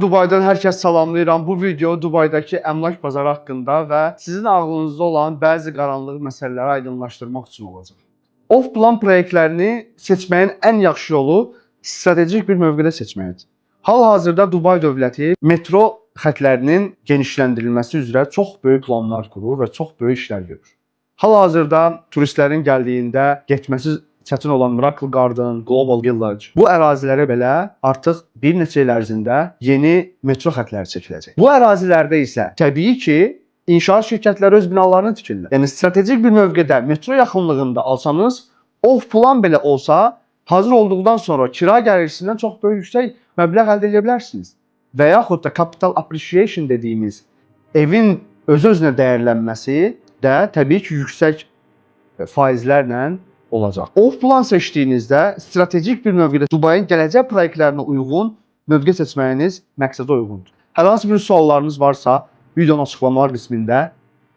Dubaydan hər kəs salamlayıram. Bu video Dubaydakı əmlak bazarı haqqında və sizin ağlınızda olan bəzi qaranlıq məsələləri aydınlaşdırmaq üçün olacaq. Off-plan proyektlərini seçməyin ən yaxşı yolu stratejik bir mövqedə seçməkdir. Hal-hazırda Dubay dövləti metro xətlərinin genişləndirilməsi üzrə çox böyük planlar qurur və çox böyük işlər görür. Hal-hazırda turistlərin gəldiyində getməsi çətin olan Miracle Garden, Global Village bu ərazilərə belə artıq bir neçə il ərzində yeni metro xətləri çəkiləcək. Bu ərazilərdə isə təbii ki, inşaat şirkətləri öz binalarını tikirlər. Yəni stratejik bir mövqedə metro yaxınlığında alsanız, off-plan belə olsa, hazır olduqdan sonra kira gəlirsindən çox böyük yüksək məbləğ əldə edə bilərsiniz. Və yaxud da capital appreciation dediyimiz evin öz-özünə dəyərlənməsi də təbii ki, yüksək faizlərlə olacaq. Off-plan seçdiyinizdə stratejik bir mövqedə Dubayın gələcək proyektlərinə uyğun mövqe seçməyiniz məqsədə uyğundur. Hər hansı bir suallarınız varsa, videonun açıqlamalar qismində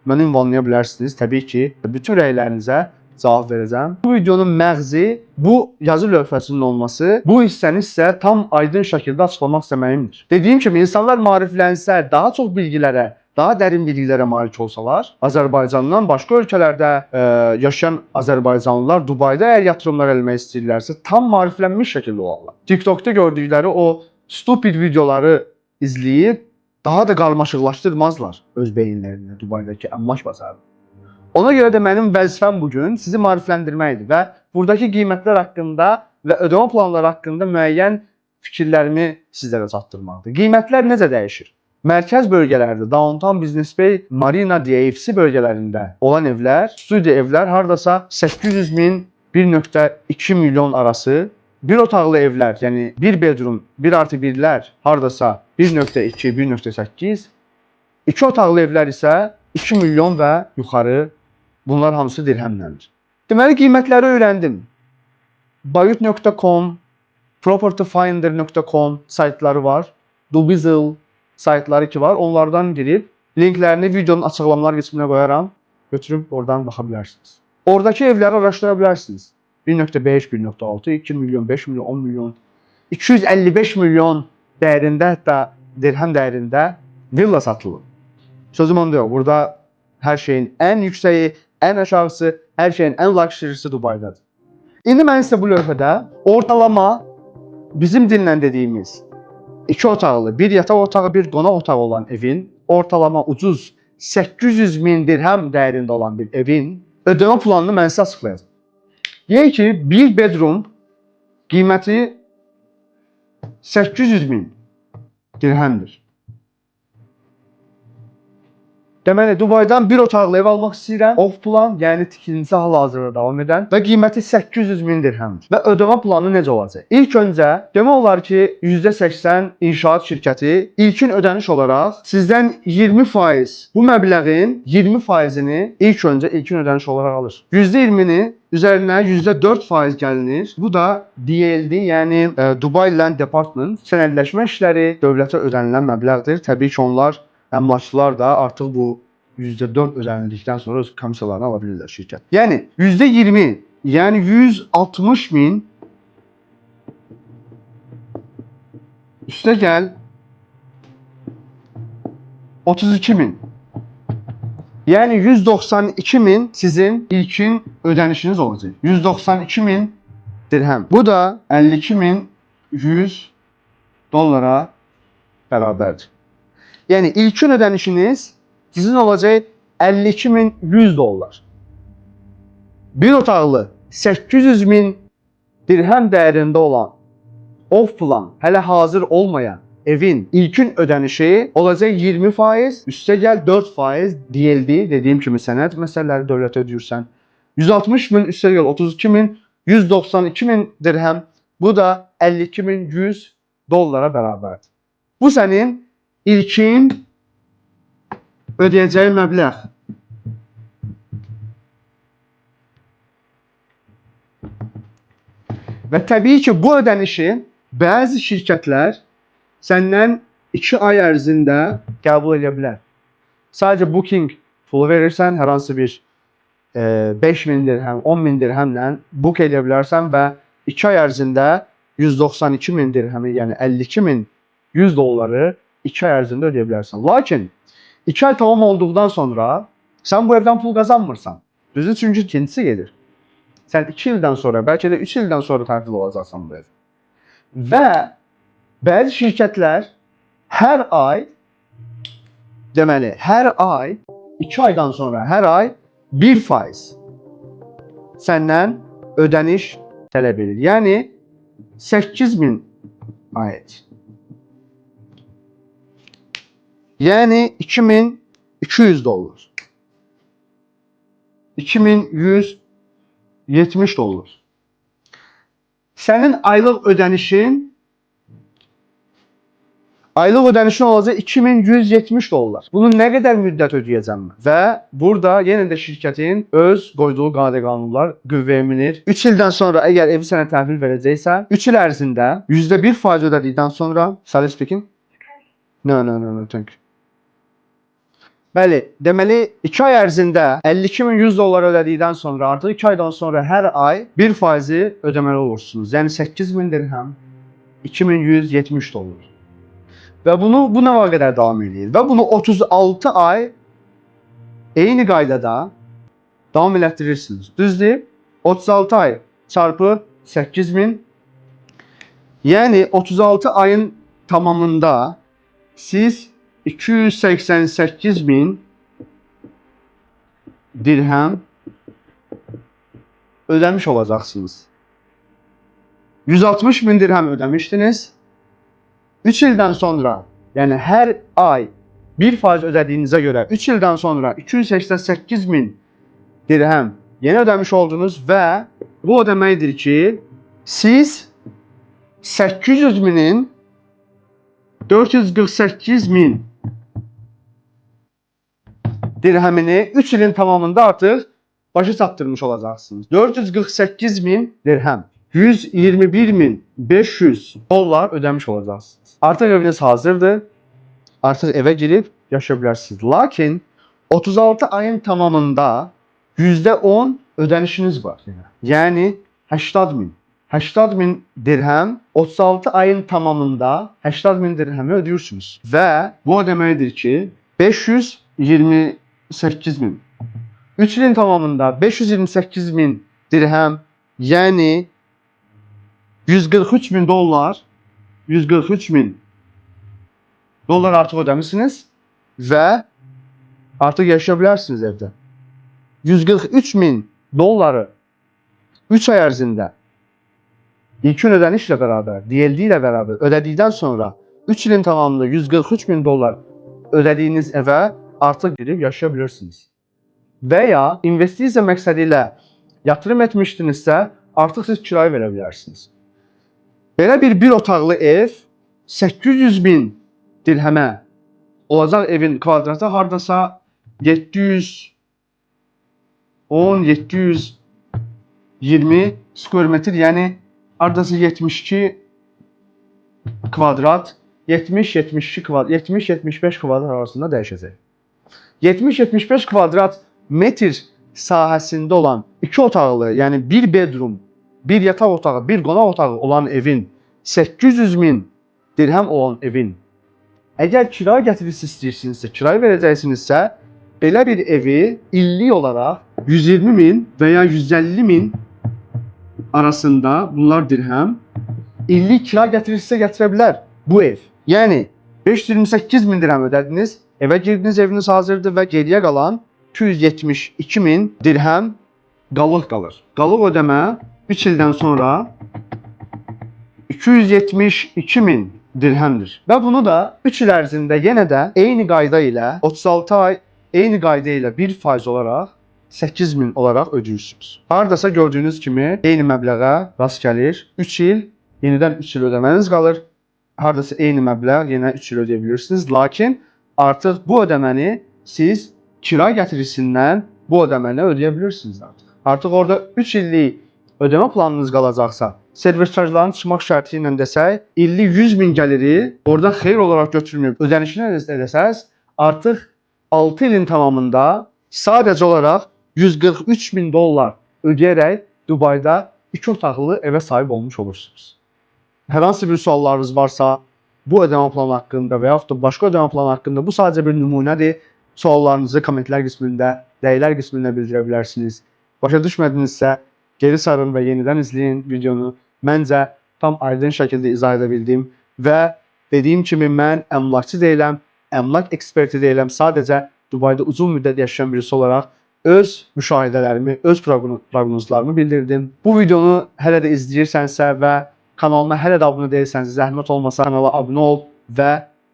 məni ünvanlaya bilərsiniz. Təbii ki, bütün rəylərinizə cavab verəcəm. Bu videonun məğzi bu yazı lövhəsinin olması, bu hissəni isə tam aydın şəkildə açıqlamaq istəməyimdir. Dediyim kimi, insanlar maariflənsə, daha çox bilgilərə, daha dərin bilgilərə malik olsalar, Azərbaycandan başqa ölkələrdə yaşayan Azərbaycanlılar Dubayda əgər yatırımlar eləmək istəyirlərsə, tam maariflənmiş şəkildə olarlar. TikTokda gördükləri o stupid videoları izləyib, daha da qarmaşıqlaşdırmazlar öz beyinlərini Dubaydakı əmlak bazarını. Ona görə də mənim vəzifəm bugün sizi maarifləndirməkdir və buradakı qiymətlər haqqında və ödəmə planları haqqında müəyyən fikirlərimi sizlərə çatdırmaqdır. Qiymətlər necə dəyişir? Mərkəz bölgələrdə, Downtown Business Bay, Marina DFC bölgələrində olan evlər, studiya evlər hardasa 800 min, 1.2 milyon arası, bir otaqlı evlər, yəni bir bedroom, 1+1'lər hardasa 1.2, 1.8, iki otaqlı evlər isə 2 milyon və yuxarı, bunlar hamısı dirhəmləndir. Deməli, qiymətləri öyrəndim. Bayut.com, propertyfinder.com saytları var, Dubizzle saytları ki var, onlardan girib linklərini videonun açıqlamalar qisminə qoyaram, götürüb oradan baxa bilərsiniz. Oradakı evləri araşdıra bilərsiniz. 1.5, 1.6, 2 milyon, 5 milyon, 10 milyon, 255 milyon dəyərində, hətta dirhəm dəyərində villa satılır. Sözüm onda yox, burada hər şeyin ən yüksəyi, ən aşağısı, hər şeyin ən luxury'si Dubaydadır. İndi mən sizə bu lövhədə ortalama bizim dillə dediyimiz 2 otaqlı, bir yataq otağı, bir qonaq otağı olan evin, ortalama ucuz 800 min dirhəm dəyərində olan bir evin ödəmə planını mən sizə açıqlayacağım. Deyək ki, bir bedroom qiyməti 800 min dirhəmdir. Deməli, Dubaydan bir otaqlı ev almaq istəyirəm. Off-plan, yəni tikintisi hal-hazırda davam edən və qiyməti 800 min dirhəmdir. Və ödəmə planı necə olacaq? İlk öncə demək olar ki, %80 inşaat şirkəti ilkin ödəniş olaraq sizdən 20%, bu məbləğin 20%-ni ilkin ödəniş olaraq alır. %20-ni üzərinə %4% gəlinir. Bu da DLD, yəni Dubai Land Department sənədləşmə işləri dövlətə ödənilən məbləğdir. Təbii ki, onlar əmlakçılar da artıq bu %4 ödənildikdən sonra öz komissiyalarını ala bilirlər şirkət. Yəni %20, yəni 160 min üstə gəl 32 min. Yəni 192 min sizin ilkin ödənişiniz olacaq. 192 min dirhəm. Bu da 52 min 100 dollara bərabərdir. Yəni ilkin ödənişiniz sizin olacaq 52 min 100 dollar. Bir otaqlı 800 min dirhəm dəyərində olan off-plan, hələ hazır olmayan evin ilkin ödənişi olacaq 20%, üstə gəl 4% DLD, dediyim kimi sənəd məsələləri dövlətə ödəyirsən. 160 min, üstə gəl 32 min, 192 min dirhəm, bu da 52 min 100 dollara bərabərdir. Bu sənin ilkin ödəyəcəyi məbləğ. Və təbii ki, bu ödənişi bəzi şirkətlər səndən 2 ay ərzində qəbul edə bilər. Sadəcə booking pulu verirsən, hər hansı bir 5.000 dirhəm, 10.000 dirhəmlə book edə bilərsən və 2 ay ərzində 192.000 dirhəmi, yəni 52.000 100 dolları 2 ay ərzində ödeyə bilərsən. Lakin 2 ay tamam olduqdan sonra sən bu evdən pul qazanmırsan. Düzdür? Çünki ikincisi gedir. Sən 2 ildən sonra, bəlkə də 3 ildən sonra təhvil olacaqsan bu ev. Və bəzi şirkətlər hər ay, deməli, hər ay 2 aydan sonra hər ay 1% səndən ödəniş tələb edir. Yəni 8000 ayet. Yəni 2200 dollar. 2170 dollar. Sənin aylıq ödənişin olacaq 2170 dollar. Bunu nə qədər müddət ödəyəcəm mən? Və burada yenə də şirkətin öz qoyduğu qayda-qanunlar qüvvəyə minir. 3 ildən sonra əgər evi sənə təhvil verəcəksə, 3 il ərzində %1% ödədikdən sonra, sorry speaking. No, thank you. Bəli, deməli 2 ay ərzində 52.100 dollar ödədikdən sonra artıq 2 aydan sonra hər ay 1% ödəməli olursunuz. Yəni 8000 dirhəm 2170 dollar. Və bunu bu nə qədər davam edir. Və bunu 36 ay eyni qaydada davam elətdirirsiniz. Düzdür? 36 ay çarpı 8000. Yəni 36 ayın tamamında siz 288.000 dirhəm ödəmiş olacaqsınız. 160.000 dirhəm ödəmişdiniz. 3 ildən sonra, yəni hər ay 1% ödədiyinizə görə 3 ildən sonra 288.000 dirhəm yeni ödəmiş oldunuz və bu o deməkdir ki, siz 800.000-in 448.000 dirhəmini 3 ilin tamamında artıq başa çatdırmış olacaqsınız. 448.000 dirhəm, 121.500 dollar ödəmiş olacaqsınız. Artıq eviniz hazırdır. Artıq evə girib yaşaya bilərsiniz. Lakin 36 ayın tamamında %10 ödənişiniz var. Yəni 80.000. 80.000 dirhəm 36 ayın tamamında 80.000 dirhəmi ödəyirsiniz. Və bu o deməkdir ki 528.000. 3 ilin tamamında 528.000 dirhəm, yəni 143.000 dollar, 143.000 dollar artıq ödəmişsiniz və artıq yaşaya bilərsiniz evdə. 143.000 dolları 3 ay ərzində ilkin ödənişlə bərabər, DLD ilə bərabər ödədikdən sonra 3 ilin tamamında 143.000 dollar ödədiyiniz evə artıq girib yaşaya bilirsiniz. Və ya investisiya məqsədi ilə yatırım etmişdinizsə, artıq siz kirayə verə bilərsiniz. Belə bir otaqlı ev 800.000 dirhəmə olacaq evin kvadratı hardasa 710-720 square metr, yəni hardasa 72 kvadrat, 70-72 kvadrat, 70-75 kvadrat arasında dəyişəcək. 70-75 kvadrat metr sahəsində olan 2 otaqlı, yəni 1 bedroom, 1 yataq otağı, 1 qonaq otağı olan evin 800.000 dirhəm olan evin əgər kira gətirisi istəyirsinizsə, kirayə verəcəksinizsə, belə bir evi illik olaraq 120.000 və ya 150.000 arasında bunlar dirhəm illik kira gətirisi gətirə bilər bu ev. Yəni 528.000 dirhəm ödədiniz, evə girdiniz, eviniz hazırdır və geriyə qalan 272.000 dirhəm qalıq qalır. Qalıq ödəmə 3 ildən sonra 272.000 dirhəmdir. Və bunu da 3 il ərzində yenə də eyni qayda ilə 36 ay eyni qayda ilə 1% olaraq 8.000 olaraq ödəyirsiniz. Hardasa gördüyünüz kimi eyni məbləğə rast gəlir. 3 il, yenidən 3 il ödəməniz qalır. Hardasa eyni məbləğ, yenə 3 il ödeyə bilirsiniz. Lakin artıq bu ödəməni siz kira gətirisindən bu ödəməni ödeyə bilirsiniz artıq. Artıq orada 3 illik ödəmə planınız qalacaqsa, servis charjlarının çıxmaq şərti ilə desək, illik 100.000 gəliri orada xeyir olaraq götürməyib ödənişini edəsəz, artıq 6 ilin tamamında sadəcə olaraq 143.000 dollar ödəyərək Dubayda 2 otaqlı evə sahib olmuş olursunuz. Hər hansı bir suallarınız varsa, bu ödəmə planı haqqında və yaxud da başqa ödəmə planı haqqında bu sadəcə bir nümunədir. Suallarınızı kommentlər qismində, rəylər qismində bildirə bilərsiniz. Başa düşmədinizsə geri sarın və yenidən izləyin videonu. Məncə tam aydın şəkildə izah edə bildim və dediyim kimi mən əmlakçı deyiləm, əmlak eksperti deyiləm. Sadəcə Dubayda uzun müddət yaşayan birisi olaraq öz müşahidələrimi, öz proqnozlarımı bildirdim. Bu videonu hələ də izləyirsənsə və kanalıma hələ də abunə deyilsənsə, zəhmət olmasa kanala abunə ol və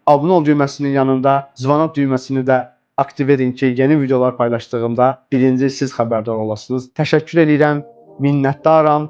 abunə ol düyməsinin yanında zvanot düyməsini də aktiv edin ki, yeni videolar paylaşdığımda birinci siz xəbərdar olasınız. Təşəkkür edirəm, minnətdaram.